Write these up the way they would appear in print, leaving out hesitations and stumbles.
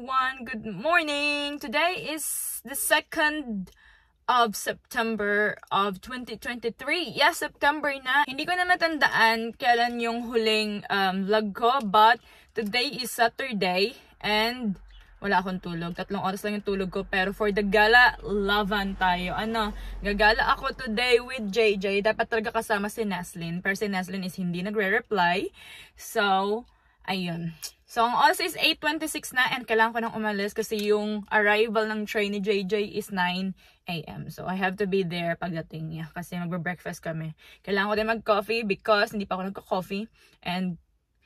everyone, good morning. Today is the 2nd of September of 2023. Yes, September na. Hindi ko na matandaan kailan yung huling vlog ko, but today is Saturday and wala akong tulog. 3 oras lang yung tulog ko, pero for the gala, laban tayo. Gagala ako today with JJ. Dapat talaga kasama si Neslin, pero si Neslin is hindi nagre-reply. So, ayun. So, ang oras is 8:26 na and kailangan ko nang umalis kasi yung arrival ng train ni JJ is 9 AM. So, I have to be there pagdating niya kasi magbe-breakfast kami. Kailangan ko din mag-coffee because hindi pa ako nagka-coffee and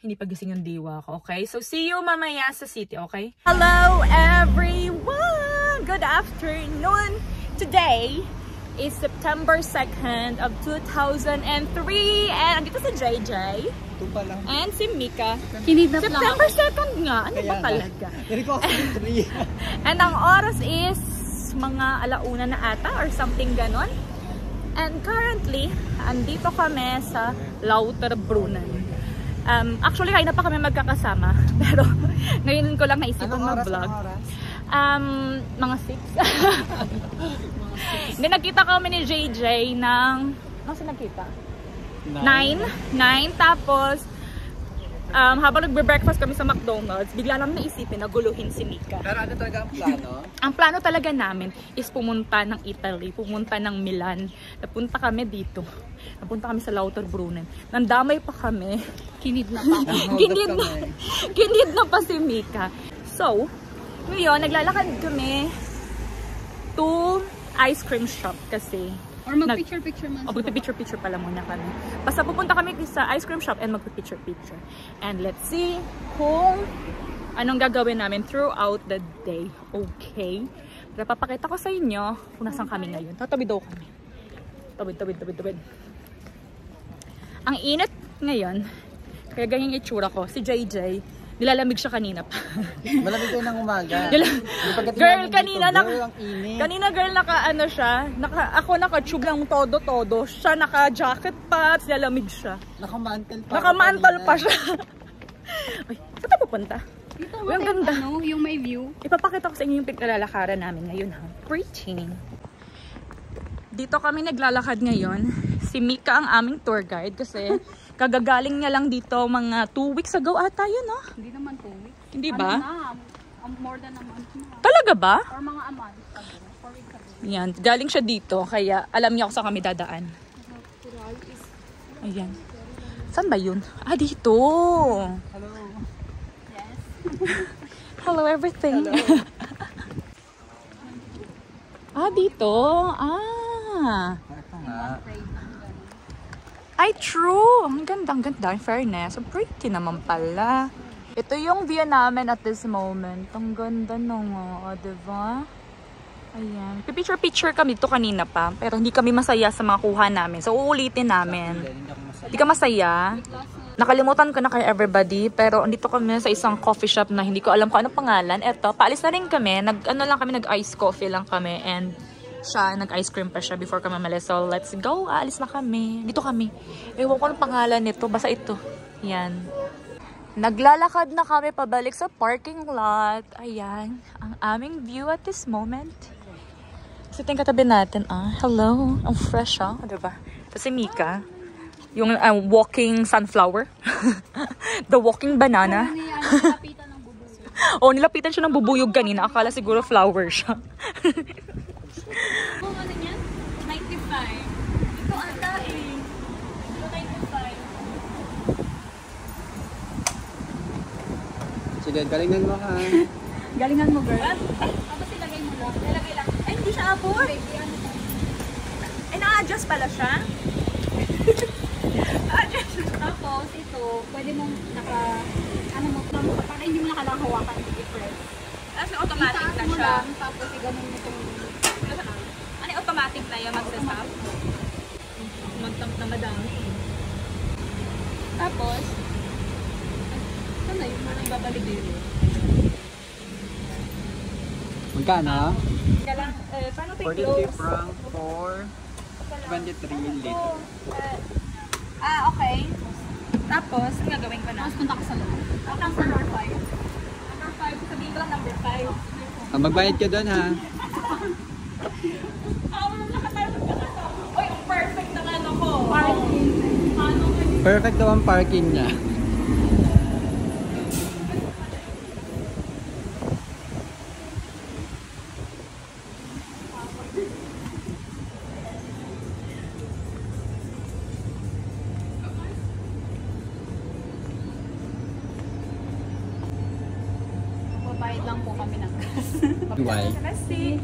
hindi pa gising yung diwa ko, okay? So, see you mamaya sa city, okay? Hello, everyone! Good afternoon! Today is September 2nd of 2003 and andito si JJ. And si Mika. Kinidnap September 2nd nga. Ano ba talaga? And ang oras is mga alauna na ata or something ganon. And currently, andito kami sa Lauterbrunnen. Actually, kayo na pa kami magkakasama. Pero ngayon ko lang naisipan mag-vlog. Mga 6. Hindi, nakita kami ni JJ ng... Ano sa nakita? 9. Tapos, habang nagbe-breakfast kami sa McDonald's, bigla namin naisipin na guluhin si Mika. Pero ano talaga ang plano? Ang plano talaga namin is pumunta ng Italy, pumunta ng Milan. Napunta kami dito. Napunta kami sa Lauterbrunnen. Nandamay pa kami. Kinidnap ako. Kinidnap pa si Mika. So, ngayon, naglalakad kami to ice cream shop kasi or mag-picture-picture man. O, mag-picture-picture pala muna kami. Basta pupunta kami sa ice cream shop and mag-picture-picture. And let's see kung anong gagawin namin throughout the day. Okay? Pero papakita ko sa inyo kung nasan kami ngayon. Tatabi daw kami. Tawid. Ang init ngayon, kaya ganyan yung itsura ko. Si JJ, nilalamig siya kanina pa. Malamig kayo ng umaga. Girl, kanina girl, naka-ano siya. Ako naka-tube lang todo-todo. Siya naka-jacket pa at nilalamig siya. Nakamantal pa siya. Uy, saan tayo pupunta? Dito, ang ganda. Yung may view. Ipapakita ko sa inyo yung pinaglalakaran namin ngayon. Ha? Pretty. Dito kami naglalakad ngayon. Si Mika ang aming tour guide kasi kagagaling niya lang dito mga 2 weeks ago ata yun, no? Hindi naman 2 weeks. Hindi ba? More than a month na. Talaga ba? Or mga a month ago. 4 weeks ago. Yan, galing siya dito kaya alam niya kung saan kami dadaan. Ayan. Saan ba yun? Dito. Hello. Yes. Hello everything. Hello. Dito. Ito nga. Ay, true! Ang ganda, in fairness. So, pretty naman pala. Ito yung view namin at this moment. Ang ganda nung, diba? Ayan. Picture kami dito kanina pa. Pero hindi kami masaya sa mga kuha namin. So, uulitin namin. Hindi ka masaya? Nakalimutan ko na kay everybody. Pero, andito kami sa isang coffee shop na hindi ko alam kung anong pangalan. Eto, paalis na rin kami. Nag-ice coffee lang kami. And, siya, nag-ice cream pa siya before kami umalis. So, let's go. Aalis na kami. Dito kami. Ewan ko anong pangalan nito. Basta ito. Yan. Naglalakad na kami pabalik sa parking lot. Ayan. Ang aming view at this moment. Kasi ito yung katabi natin. Hello. Ang fresh, diba? Ito si Mika. Yung walking sunflower. The walking banana. Nilapitan ng bubuyog. Nilapitan siya ng bubuyog kanina. Akala siguro flower siya. Kung ano yan? 95. Ito ata eh. Ito 95. Sige, galingan mo ha. Galingan mo, girl. Tapos ilagay mo lang. Ilagay lang. Ay, hindi siya abot. Ay, na-adjust pala siya. Tapos ito, pwede mong para hindi mo nakalang hawakan. I-press. Tapos automatic na mo siya. lang, tapos i-ganon mo itong Ano yung automatic na yung mag-stop? Mag-tamp na madami. Tapos, ano yun? parang babalik dito. Magkano? Paano 42 franc for 23 liters. Okay. Tapos, ang gagawin ko na? Tapos punta ka sa loob. Tapos number 5. Number 5 Sabihin ko lang number 5. Magbayad ka doon ha. Uy, perfect na ano ko. Parking. Perfect daw ang parking niya. Babayad lang po kami ng gas. Why? Kasi,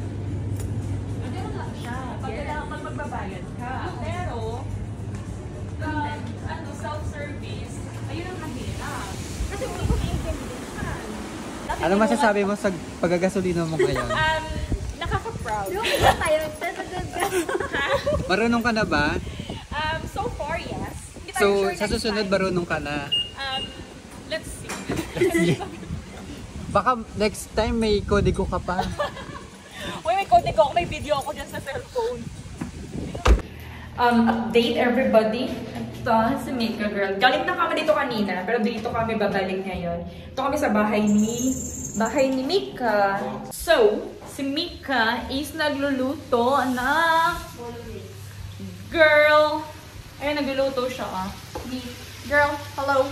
hindi mo lang siya. Pag magbabayad ka. Pero, self-service, ayun ang mahirap. Kasi hindi ko maintindihan. Ano masasabi mo sa pagagasolina mo ngayon? Nakaka-proud. tayo Marunong ka na ba? So far, yes. Hindi tayo So, sure sa next susunod time. marunong ka na. Let's see. Baka next time may kodigo ka pa. Uy, may konti ko ako. May video ako dyan sa cellphone. Update everybody. Ito, si Mika girl. Galing na kami dito kanina, pero dito kami babalik ngayon. Ito kami sa bahay ni Mika. So, si Mika is nagluluto na girl. Ayun, nagluluto siya Girl, hello.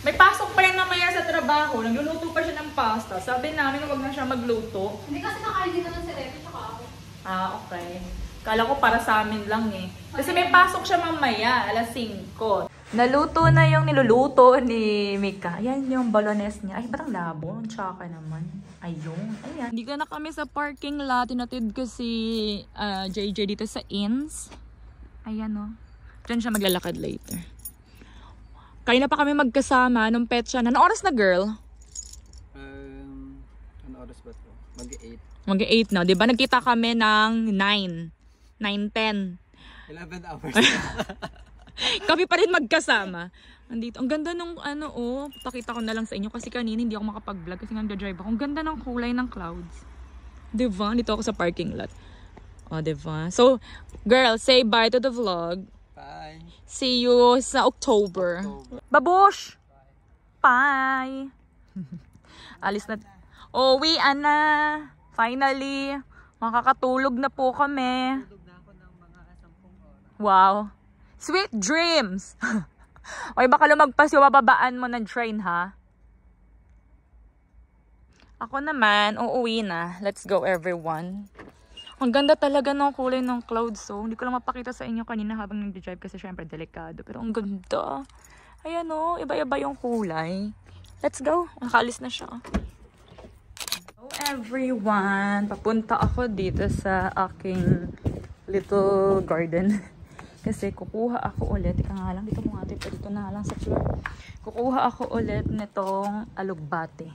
May pasok pa yan mamaya sa trabaho. Nagluluto pa siya ng pasta. Sabi namin huwag na siya magluto. Hindi kasi nakain din naman si Refi tsaka ako. Okay. Kala ko para sa amin lang eh. Kasi may pasok siya mamaya, alas 5. Naluto na yung niluluto ni Mika. Ayan yung bolognese niya. Ay, ba't ang labo? Ang tsaka naman. Ayun. Ayan. Dito na kami sa parking lot. Tinatid ko si JJ dito sa Inns. Ayan o. Diyan siya maglalakad later. Kaya na pa kami magkasama nung petsa na. Anong oras na, girl? Ano oras ba ito? Mag-8. Mag-8 na. Diba? Nagkita kami ng 9. 9:10. 11 hours. Kami pa rin magkasama. Andito. Ang ganda nung pakita ko na lang sa inyo kasi kanina hindi ako makapag-vlog kasi nagda-drive ako. Ang ganda ng kulay ng clouds. Diba? Dito ako sa parking lot. Diba? So, girl, say bye to the vlog. Bye. See you sa October. Babush! Bye! Alis na. Uwian na. Finally. Makakatulog na po kami. Wow. Sweet dreams! Okay, baka lumagpas yung bababaan mo ng train, ha? Ako naman, uuwi na. Let's go, everyone. Ang ganda talaga ng kulay ng clouds, so hindi ko lang mapakita sa inyo kanina habang nag-drive kasi syempre delikado. Pero ang ganda. Ayan o, iba-iba yung kulay. Let's go. Nakaalis na siya. Hello everyone. Papunta ako dito sa aking little garden. Kasi kukuha ako ulit. Ika nga lang, dito mo nga tayo. Dito na lang sa floor. Kukuha ako ulit nitong alugbate.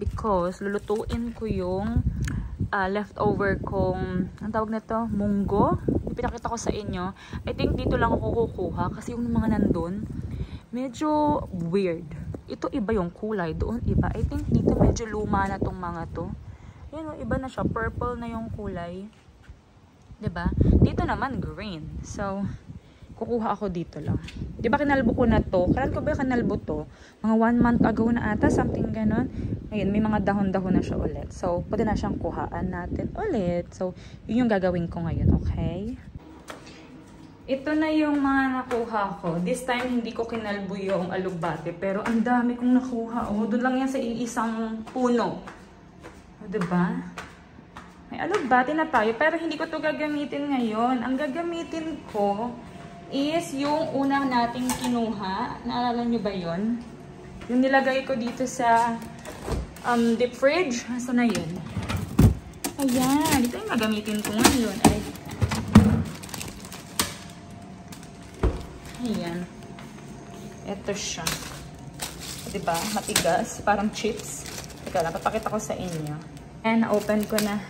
Because lulutuin ko yung leftover kong, ang tawag nito, munggo. Pinakita ko sa inyo. I think dito lang ako kukuha kasi yung mga nandun, medyo weird. Ito iba yung kulay, doon iba. I think dito medyo luma na tong mga to. Yan, iba na siya. Purple na yung kulay. 'Di ba? Dito naman green. So, kukuha ako dito lang. 'Di ba kinalbo ko na to? Kailan ko ba kinalbo to? Mga 1 month ago na ata, something ganon. Ngayon, may mga dahon-dahon na siya ulit. So, pwede na siyang kuhaan natin ulit. So, yun yung gagawin ko ngayon, okay? Ito na yung mga nakuha ko. This time, hindi ko kinalbo yung alugbate. Pero ang dami kong nakuha. Doon lang yan sa isang puno. Diba? May alugbate na tayo. Pero hindi ko to gagamitin ngayon. Ang gagamitin ko is yung unang nating kinuha. Naalala nyo ba yun? Yung nilagay ko dito sa deep fridge. Saan na yun? Ayan. Ito yung gagamitin ko ngayon. Ayan. Ito siya. Diba? Matigas. Parang chips. Teka lang. Papakita ko sa inyo. Ayan. Na-open ko na.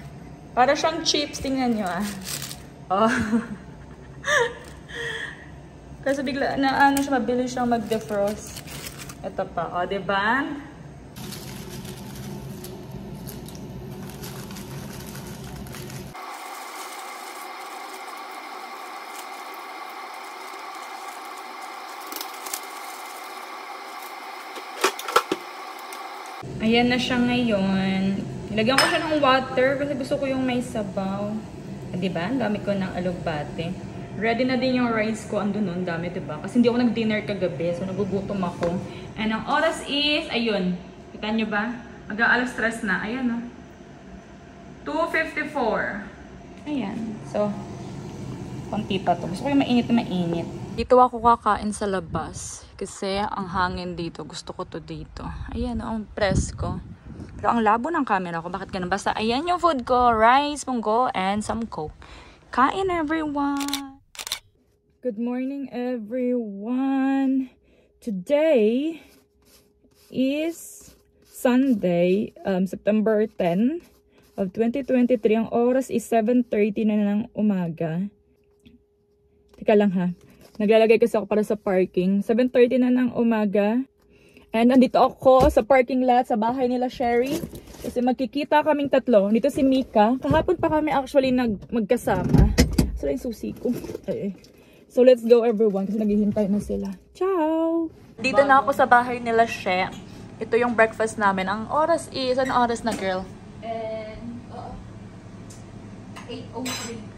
Para siyang chips. Tingnan nyo Oh. Kasi bigla na siya. Mabilis siyang mag-defrost. Ito pa. Diba? Ayan na siya ngayon. Nilagyan ko siya ng water kasi gusto ko yung may sabaw. Diba? Ang dami ko ng alugbate. Ready na din yung rice ko. Andun nun, dami, diba? Kasi hindi ako nag-dinner kagabi, so nagugutom ako. And ang oras is, ayun. Kita nyo ba? Mag-aalas 3 na. Ayan, no? 2:54. Ayan. So, konti pa to. Gusto ko yung mainit na mainit. Dito ako kakain sa labas. Kasi ang hangin dito. Gusto ko to dito. Ayan, ang presko. Pero ang labo ng camera ko. Bakit ganun? Basta, ayan yung food ko. Rice, munggo, and some coke. Kain, everyone! Good morning, everyone! Today is Sunday, September 10 of 2023. Ang oras is 7:30 na ng umaga. Teka lang ha. Naglalagay kasi ako para sa parking. 7:30 na ng umaga. And andito ako sa parking lot sa bahay nila Sherry. Kasi magkikita kaming tatlo. Dito si Mika. Kahapon pa kami actually magkasama. So, yung susi ko. So, let's go everyone. Kasi naghihintay na sila. Ciao! Dito na ako sa bahay nila She. Ito yung breakfast namin. Ang oras is, ano oras na girl?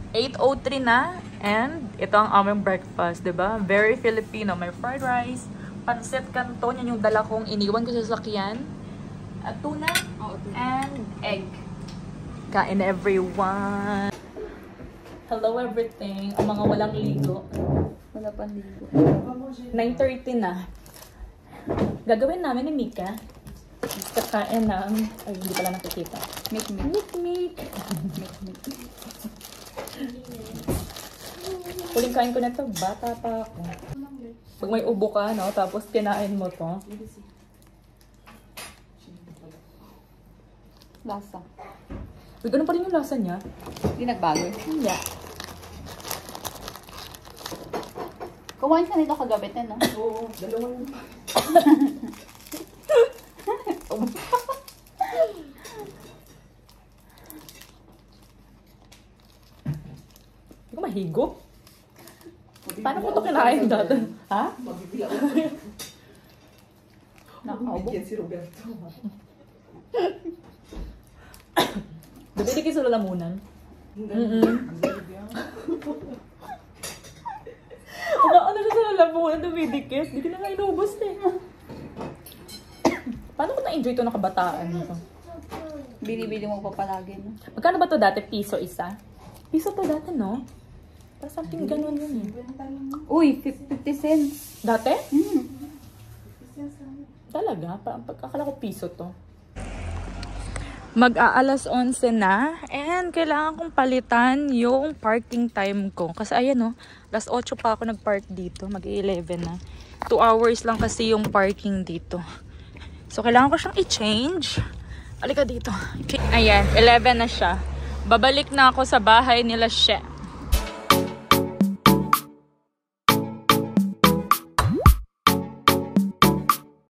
8:03 na. And ito ang aming breakfast, diba? Very Filipino. May fried rice, pancit canton, yan yung dala kong iniwan ko sa sakyan. Tuna, and egg. Kain everyone. Hello everything. Ang mga walang ligo. Wala pang ligo. 9:30 na. Gagawin namin ni Mika. Kakain namin. Ay, hindi pala nakikita. Meek. Huling kain ko na ito. Bata pa ako. Pag may ubo ka, no? Tapos kinain mo to. Lasa. Uy, ganun pa rin yung lasa niya. Hindi nagbago. Hindi. Kumain ka nito kagabi na, no? Oo, dalawa yun. Hindi ko mahigo. Paano ko ito kinain dati? Ha? Nakaubo. Si Roberto. Bibili kayo sa lalamunan. Ano siya sa lalamunan, dumidikit. Hindi ko na nga inubos eh. Paano ko na-enjoy ito na kabataan nito? Binibili mo pa palagi, no? Magkano ba ito dati? Piso isa? Piso to dati, no? Parang something ganun yun eh. Uy, 50 cents. Dati? Talaga? Akala ko piso to. Mag-aalas 11 na and kailangan kong palitan yung parking time ko. Kasi ayan o, alas 8 pa ako nag-park dito. Mag-11 na. 2 hours lang kasi yung parking dito. So, kailangan ko siyang i-change. Halika dito. Ayan, 11 na siya. Babalik na ako sa bahay nila She.